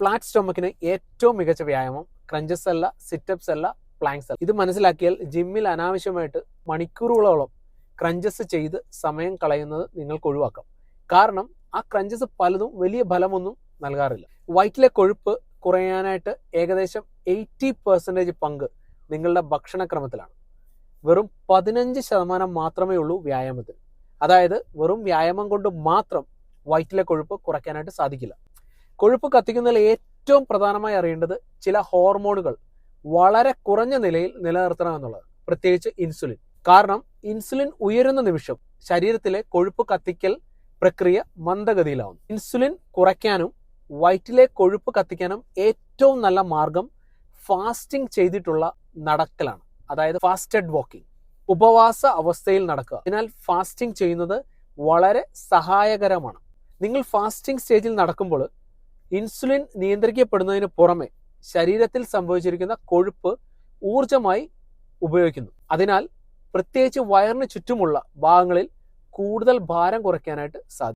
Flat സ്റ്റൊമക്കിന് ഏറ്റവും മികച്ച വ്യായാമം ക്രഞ്ചസ് അല്ല, സിറ്റപ്സ് അല്ല, പ്ലാങ്ക്സ് അല്ല. ഇത് മനസ്സിലാക്കിയാൽ ജിമ്മിൽ അനാവശ്യമായിട്ട് മണിക്കൂറുകളോളം ക്രഞ്ചസ് ചെയ്ത് സമയം കളയുന്നത് നിങ്ങൾക്ക് ഒഴിവാക്കാം. കാരണം ആ ക്രഞ്ചസ് പലതും വലിയ ഫലമൊന്നും നൽകാറില്ല. വയറ്റിലെ കൊഴുപ്പ് കുറയാനായിട്ട് ഏകദേശം 80% പങ്ക് നിങ്ങളുടെ ഭക്ഷണക്രമത്തിലാണ്. വെറും 15% മാത്രമേ ഉള്ളൂ വ്യായാമത്തിന്. അതായത് വെറും വ്യായാമം കൊണ്ട് മാത്രം വയറ്റിലെ കൊഴുപ്പ് കുറയ്ക്കാനായിട്ട് സാധിക്കില്ല. കൊഴുപ്പ് കത്തിക്കുന്നതിൽ ഏറ്റവും പ്രധാനമായി അറിയേണ്ടത് ചില ഹോർമോണുകൾ വളരെ കുറഞ്ഞ നിലയിൽ നിലനിർത്തണമെന്നുള്ളത്, പ്രത്യേകിച്ച് ഇൻസുലിൻ. കാരണം ഇൻസുലിൻ ഉയരുന്ന നിമിഷം ശരീരത്തിലെ കൊഴുപ്പ് കത്തിക്കൽ പ്രക്രിയ മന്ദഗതിയിലാവും. ഇൻസുലിൻ കുറയ്ക്കാനും വയറ്റിലെ കൊഴുപ്പ് കത്തിക്കാനും ഏറ്റവും നല്ല മാർഗം ഫാസ്റ്റിംഗ് ചെയ്തിട്ടുള്ള നടക്കലാണ്. അതായത് ഫാസ്റ്റഡ് വാക്കിംഗ്, ഉപവാസ അവസ്ഥയിൽ നടക്കുക. അതിനാൽ ഫാസ്റ്റിംഗ് ചെയ്യുന്നത് വളരെ സഹായകരമാണ്. നിങ്ങൾ ഫാസ്റ്റിംഗ് സ്റ്റേജിൽ നടക്കുമ്പോൾ ഇൻസുലിൻ നിയന്ത്രിക്കപ്പെടുന്നതിന് പുറമെ ശരീരത്തിൽ സംഭവിച്ചിരിക്കുന്ന കൊഴുപ്പ് ഊർജമായി ഉപയോഗിക്കുന്നു. അതിനാൽ പ്രത്യേകിച്ച് വയറിന് ചുറ്റുമുള്ള ഭാഗങ്ങളിൽ കൂടുതൽ ഭാരം കുറയ്ക്കാനായിട്ട് സാധിക്കും.